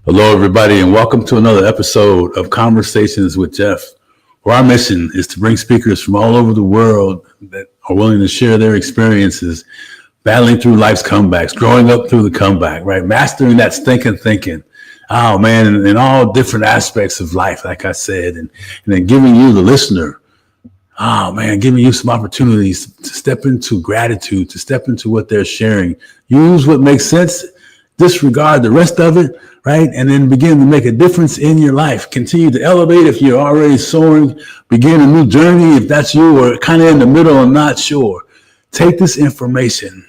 Hello, everybody, and welcome to another episode of Conversations with Jeff, where our mission is to bring speakers from all over the world that are willing to share their experiences battling through life's comebacks, growing up through the comeback, right? Mastering that stinking thinking. Oh, man, in all different aspects of life, like I said, and then giving you, the listener, giving you some opportunities to step into gratitude, to step into what they're sharing. Use what makes sense, disregard the rest of it, right? And then begin to make a difference in your life. Continue to elevate if you're already soaring. Begin a new journey if that's you, or kind of in the middle and not sure. Take this information,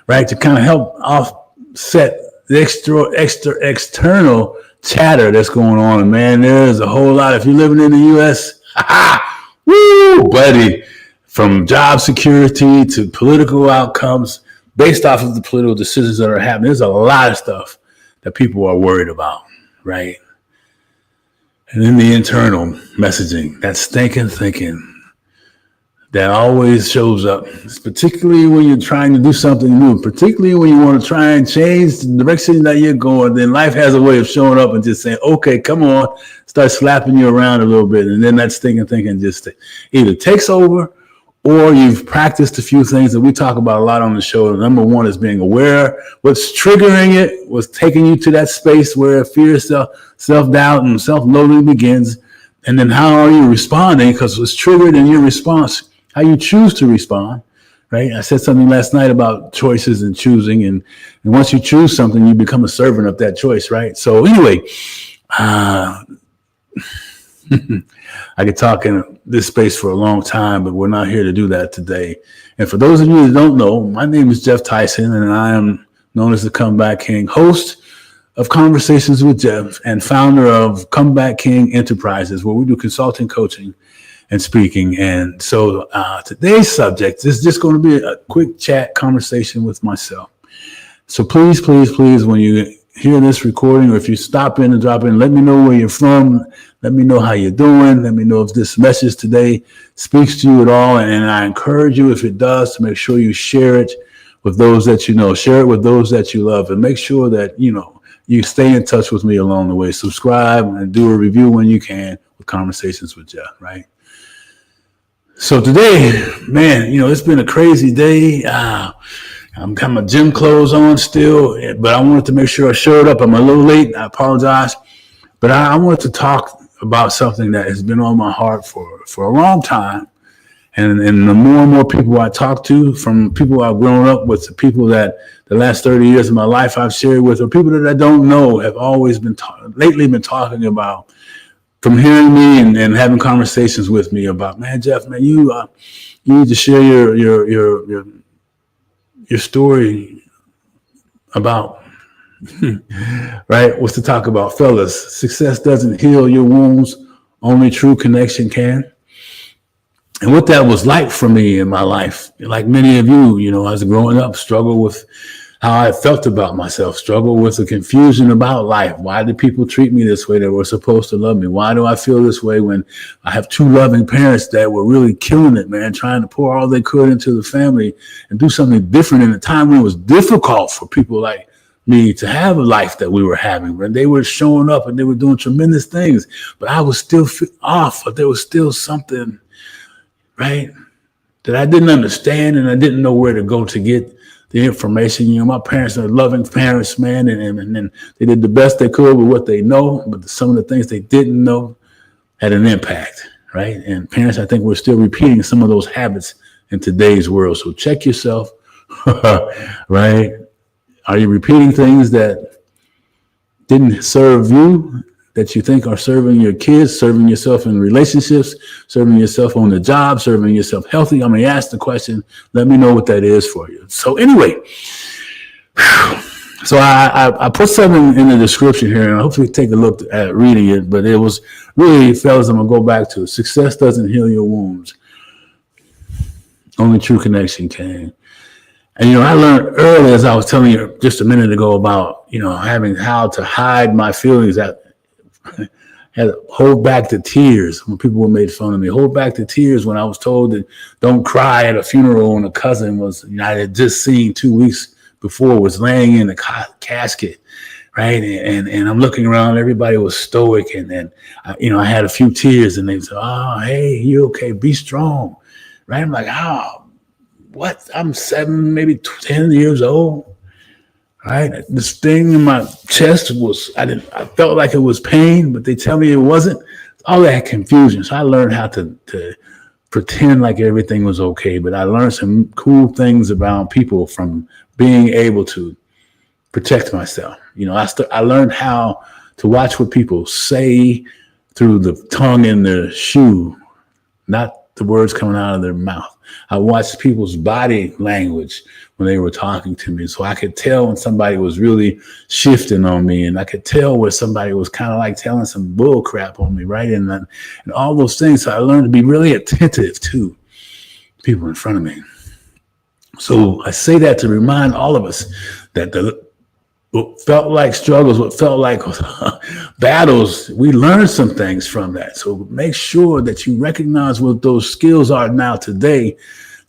right, to kind of help offset the external chatter that's going on. And man, there's a whole lot. If you're living in the U.S., woo, buddy, from job security to political outcomes, based off of the political decisions that are happening, there's a lot of stuff that people are worried about, right? And then the internal messaging, that stinking thinking that always shows up, particularly when you're trying to do something new, particularly when you want to try and change the direction that you're going. Then life has a way of showing up and just saying, okay, come on, start slapping you around a little bit. And then that stinking thinking just either takes over, or you've practiced a few things that we talk about a lot on the show. Number one is being aware what's triggering it, what's taking you to that space where fear, self-doubt, and self-loathing begins. And then how are you responding? Because what's triggered in your response, how you choose to respond, right? I said something last night about choices and choosing. And once you choose something, you become a servant of that choice, right? So anyway, I could talk in this space for a long time, but we're not here to do that today. And for those of you that don't know, my name is Jeff Tyson, and I am known as the Comeback King, host of Conversations with Jeff and founder of Comeback King Enterprises, where we do consulting, coaching, and speaking. And so today's subject is just going to be a quick chat conversation with myself. So please, when you hear this recording, or if you stop in and drop in, let me know where you're from. Let me know how you're doing. Let me know if this message today speaks to you at all. And I encourage you, if it does, to make sure you share it with those that you know. Share it with those that you love, and make sure that, you stay in touch with me along the way. Subscribe and do a review when you can with Conversations with Jeff, right? So today, man, it's been a crazy day. I'm got my gym clothes on still, but I wanted to make sure I showed up. I'm a little late. I apologize. But I wanted to talk about something that has been on my heart for a long time. And the more and more people I talk to, from people I've grown up with to people that the last 30 years of my life I've shared with, or people that I don't know, have always been lately been talking about, from hearing me and having conversations with me about, man, Jeff, man, you need to share your story about, right? What's to talk about, fellas? Success doesn't heal your wounds. Only true connection can. And what that was like for me in my life, like many of you, I was growing up, struggle with how I felt about myself, struggle with the confusion about life. Why did people treat me this way that were supposed to love me? Why do I feel this way when I have two loving parents that were really killing it, man, trying to pour all they could into the family and do something different in a time when it was difficult for people like me to have a life that we were having, when they were showing up and they were doing tremendous things, but I was still off, but there was still something, right, that I didn't understand, and I didn't know where to go to get the information. My parents are loving parents, man, and they did the best they could with what they know, but some of the things they didn't know had an impact, right? And parents, I think we're still repeating some of those habits in today's world. So check yourself, right? Are you repeating things that didn't serve you, that you think are serving your kids, serving yourself in relationships, serving yourself on the job, serving yourself healthy? I'm going to ask the question. Let me know what that is for you. So anyway, so I put something in the description here, and hopefully take a look at reading it. But it was really, fellas, I'm going to go back to it. Success doesn't heal your wounds. Only true connection can. And, I learned early, as I was telling you just a minute ago, about, having how to hide my feelings, that had to hold back the tears when people were made fun of me, hold back the tears when I was told that don't cry at a funeral when a cousin was, I had just seen 2 weeks before was laying in a casket, right? And I'm looking around, everybody was stoic. And then, I had a few tears and they said, oh, hey, you okay? Be strong, right? I'm like, oh, what? I'm 7, maybe 10 years old, right? This thing in my chest I felt like it was pain, but they tell me it wasn't. All that confusion. So I learned how to pretend like everything was okay, but I learned some cool things about people from being able to protect myself. I learned how to watch what people say through the tongue in their shoe, not the words coming out of their mouth. I watched people's body language when they were talking to me. So I could tell when somebody was really shifting on me, and I could tell where somebody was kind of like telling some bull crap on me, right? And all those things. So I learned to be really attentive to people in front of me. So I say that to remind all of us that what felt like struggles, what felt like battles, we learned some things from that. So make sure that you recognize what those skills are now today.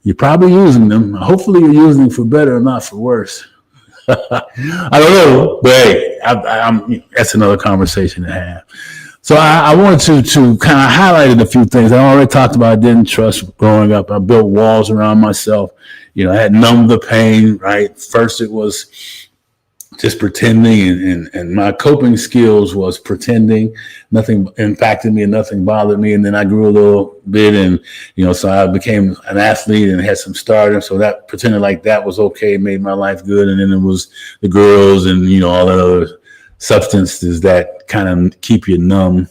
You're probably using them. Hopefully you're using them for better and not for worse. I don't know, but hey, that's another conversation to have. So I wanted to kind of highlight a few things. I already talked about I didn't trust growing up. I built walls around myself. I had numbed the pain, right? First it was just pretending, and my coping skills was pretending. Nothing impacted me and nothing bothered me. And then I grew a little bit, and so I became an athlete and had some stardom. So that pretending like that was okay made my life good. And then it was the girls and all that other substances that kind of keep you numb,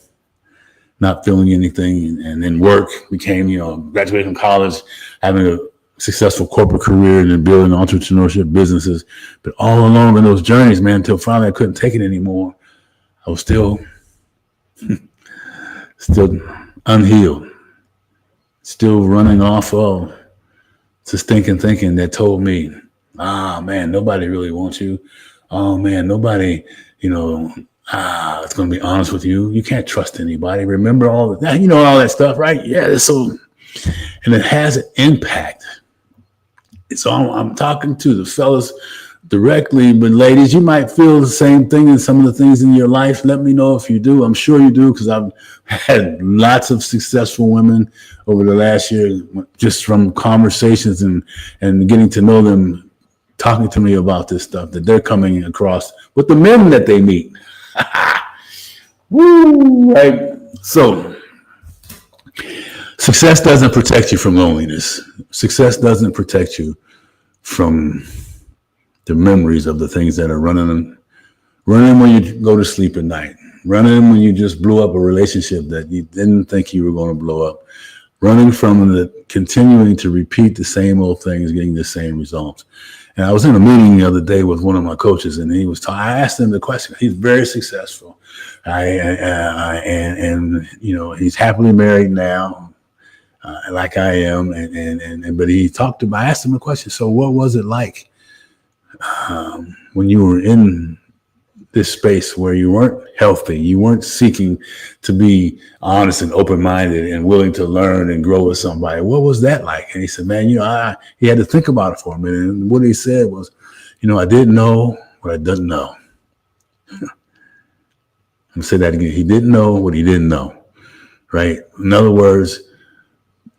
not feeling anything. And then work became, graduating from college, having a successful corporate career and then building entrepreneurship businesses. But all along in those journeys, man, until finally I couldn't take it anymore, I was still unhealed, still running off of this thinking that told me, man, nobody really wants you. Oh man, nobody, it's going to be honest with you. You can't trust anybody. Remember all that, all that stuff, right? Yeah. So, and it has an impact. So I'm talking to the fellas directly, but ladies, you might feel the same thing in some of the things in your life. Let me know if you do. I'm sure you do, because I've had lots of successful women over the last year, just from conversations and getting to know them, talking to me about this stuff that they're coming across with the men that they meet. Woo! Right? So success doesn't protect you from loneliness. Success doesn't protect you from the memories of the things that are running when you go to sleep at night, running when you just blew up a relationship that you didn't think you were going to blow up, running from the continuing to repeat the same old things, getting the same results. And I was in a meeting the other day with one of my coaches, and I asked him the question. He's very successful, and he's happily married now. Like I am, but I asked him a question. So what was it like when you were in this space where you weren't healthy, you weren't seeking to be honest and open-minded and willing to learn and grow with somebody? What was that like? And he said, man, he had to think about it for a minute. And what he said was, I didn't know what I didn't know. I'm gonna say that again. He didn't know what he didn't know, right? In other words,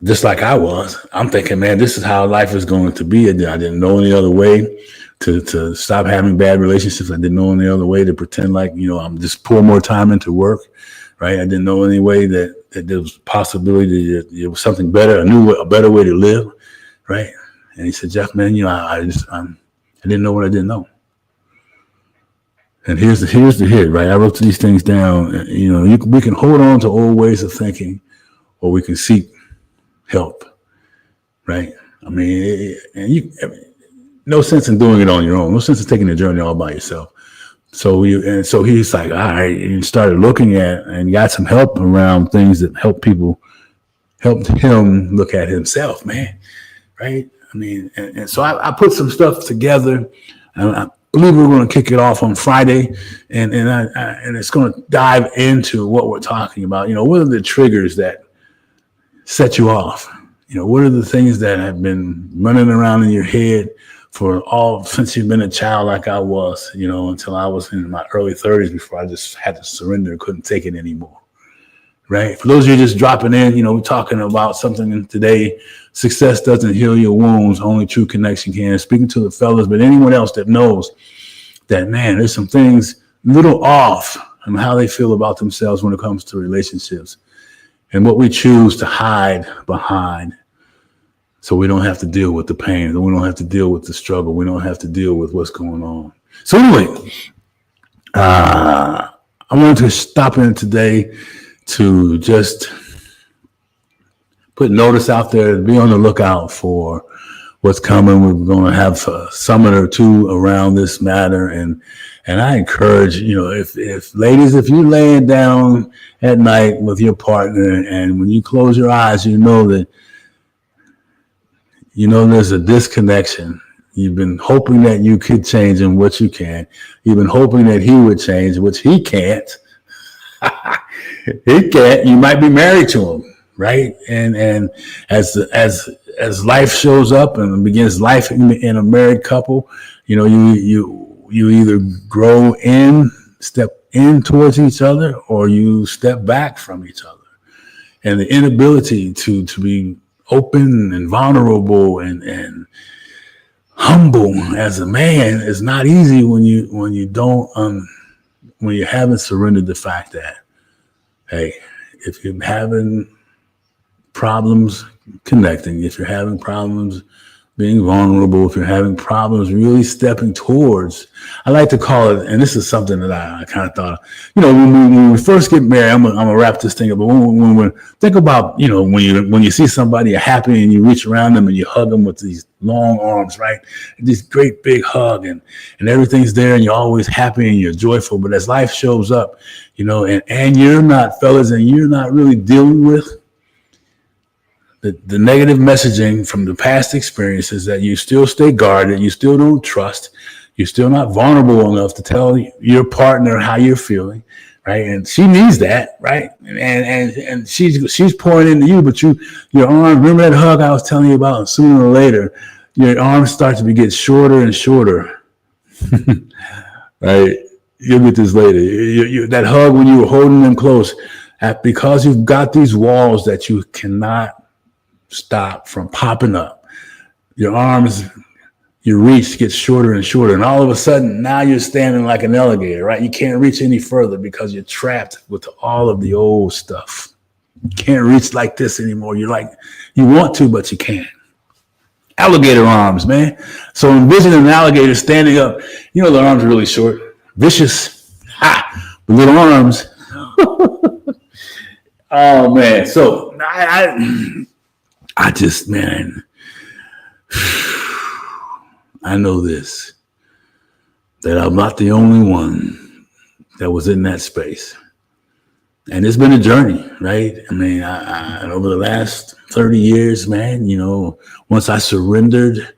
just like I was, I'm thinking, man, this is how life is going to be. I didn't know any other way to stop having bad relationships. I didn't know any other way to pretend like, I'm just pour more time into work, right? I didn't know any way that there was possibility that there was something better, a better way to live, right? And he said, Jeff, man, I didn't know what I didn't know. And here's the hit, right? I wrote these things down. We can hold on to old ways of thinking, or we can seek help, right? I mean, no sense in doing it on your own. No sense in taking the journey all by yourself. So he's like, all right, and started looking at and got some help around things that helped him look at himself, man, right? I mean, and so I put some stuff together, and I believe we're going to kick it off on Friday, and it's going to dive into what we're talking about. What are the triggers that set you off? What are the things that have been running around in your head since you've been a child like I was, until I was in my early 30s before I just had to surrender and couldn't take it anymore. Right? For those of you just dropping in, we're talking about something today. Success doesn't heal your wounds. Only true connection can. Speaking to the fellas, but anyone else that knows that, man, there's some things a little off on how they feel about themselves when it comes to relationships and what we choose to hide behind. So we don't have to deal with the pain. We don't have to deal with the struggle. We don't have to deal with what's going on. So anyway, I wanted to stop in today to just put notice out there, be on the lookout for what's coming. We're going to have a summit or two around this matter. And I encourage, if ladies, if you're laying down at night with your partner and when you close your eyes, there's a disconnection. You've been hoping that you could change in what you can. You've been hoping that he would change, which he can't. He can't. You might be married to him, right? And as life shows up and begins life in a married couple, you either step in towards each other, or you step back from each other. And the inability to be open and vulnerable and humble as a man is not easy when you haven't surrendered the fact that, hey, if you're having problems connecting, if you're having problems being vulnerable, if you're having problems really stepping towards, I like to call it, and this is something that I kind of thought, when we first get married, I'm gonna wrap this thing up. But when we think about, when you see somebody happy and you reach around them and you hug them with these long arms, right? This great big hug and everything's there and you're always happy and you're joyful. But as life shows up, and you're not, fellas, and you're not really dealing with the negative messaging from the past experiences, that you still stay guarded, you still don't trust, you're still not vulnerable enough to tell your partner how you're feeling, right? And she needs that, right? And she's pouring into you, but your arms, remember that hug I was telling you about? Sooner or later, your arms start to get shorter and shorter, right? You'll get this later. That hug when you were holding them close, because you've got these walls that you cannot stop from popping up. Your arms, your reach gets shorter and shorter. And all of a sudden, now you're standing like an alligator, right? You can't reach any further because you're trapped with all of the old stuff. You can't reach like this anymore. You're like, you want to, but you can't. Alligator arms, man. So envision an alligator standing up. The arms are really short, vicious, with little arms. Oh, man. So I just, man, I know this, that I'm not the only one that was in that space. And it's been a journey, right? I mean, I over the last 30 years, man, once I surrendered,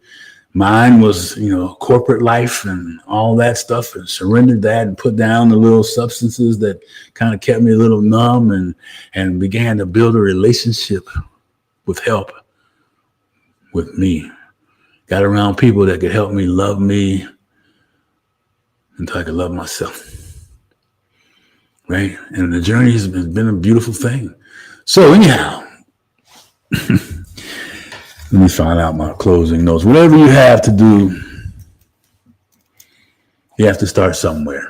mine was, corporate life and all that stuff, and surrendered that and put down the little substances that kind of kept me a little numb and began to build a relationship with help with me. Got around people that could help me love me until I could love myself. Right? And the journey has been a beautiful thing. So anyhow, let me find out my closing notes. Whatever you have to do, you have to start somewhere.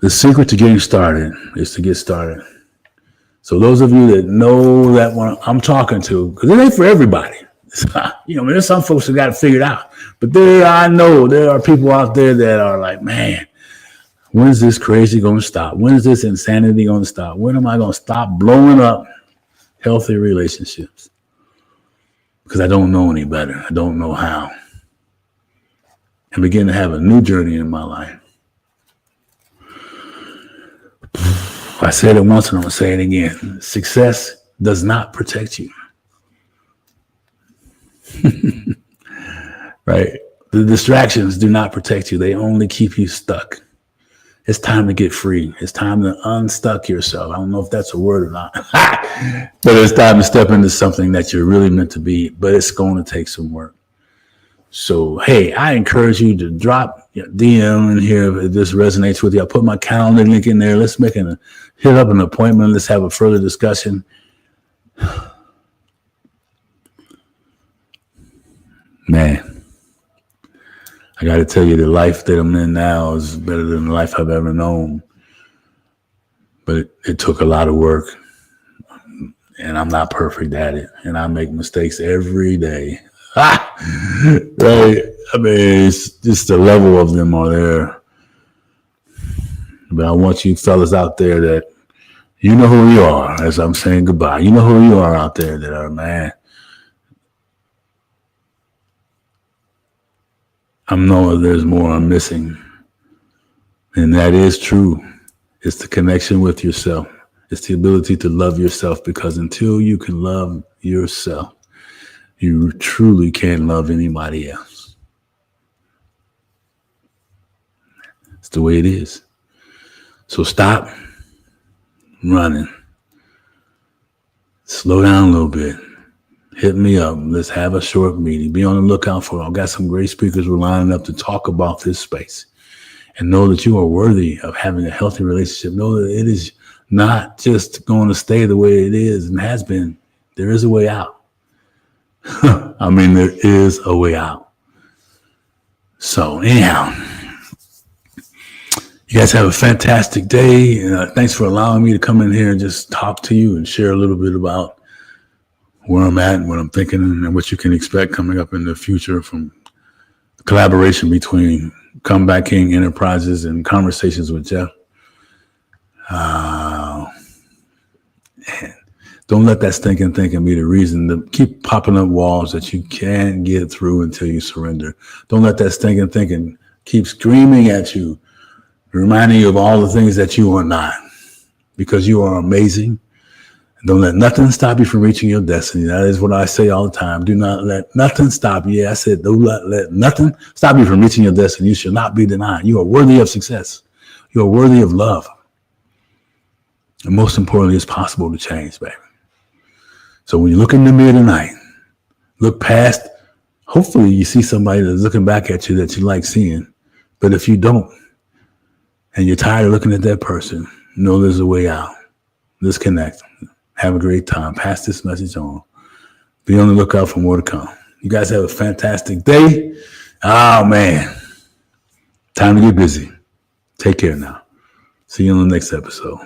The secret to getting started is to get started. So those of you that know that one I'm talking to, because it ain't for everybody. There's some folks that got it figured out. But I know there are people out there that are like, man, when is this crazy going to stop? When is this insanity going to stop? When am I going to stop blowing up healthy relationships? Because I don't know any better. I don't know how. And begin to have a new journey in my life. I said it once and I'm going to say it again. Success does not protect you. Right? The distractions do not protect you. They only keep you stuck. It's time to get free. It's time to unstuck yourself. I don't know if that's a word or not. But it's time to step into something that you're really meant to be. But it's going to take some work. So, hey, I encourage you to drop your DM in here if this resonates with you. I'll put my calendar link in there. Let's hit up an appointment. Let's have a further discussion. Man, I got to tell you, the life that I'm in now is better than the life I've ever known. But it took a lot of work, and I'm not perfect at it, and I make mistakes every day. Right? I mean, it's just the level of them are there. But I want you fellas out there that you know who you are as I'm saying goodbye. You know who you are out there that are, man. I'm knowing there's more I'm missing. And that is true. It's the connection with yourself. It's the ability to love yourself, because until you can love yourself, you truly can't love anybody else. It's the way it is. So stop running. Slow down a little bit. Hit me up. Let's have a short meeting. Be on the lookout for it. I've got some great speakers we're lining up to talk about this space. And know that you are worthy of having a healthy relationship. Know that it is not just going to stay the way it is and has been. There is a way out. I mean, there is a way out. So anyhow, you guys have a fantastic day. Thanks for allowing me to come in here and just talk to you and share a little bit about where I'm at and what I'm thinking and what you can expect coming up in the future from the collaboration between Comeback King Enterprises and Conversations with Jeff. Don't let that stinking thinking be the reason to keep popping up walls that you can't get through until you surrender. Don't let that stinking thinking keep screaming at you, reminding you of all the things that you are not, because you are amazing. Don't let nothing stop you from reaching your destiny. That is what I say all the time. Do not let nothing stop you. Yeah, I said, don't let nothing stop you from reaching your destiny. You shall not be denied. You are worthy of success. You are worthy of love. And most importantly, it's possible to change, baby. So when you look in the mirror tonight, look past, hopefully you see somebody that's looking back at you that you like seeing. But if you don't, and you're tired of looking at that person, know there's a way out. Let's connect. Have a great time. Pass this message on. Be on the lookout for more to come. You guys have a fantastic day. Oh, man. Time to get busy. Take care now. See you on the next episode.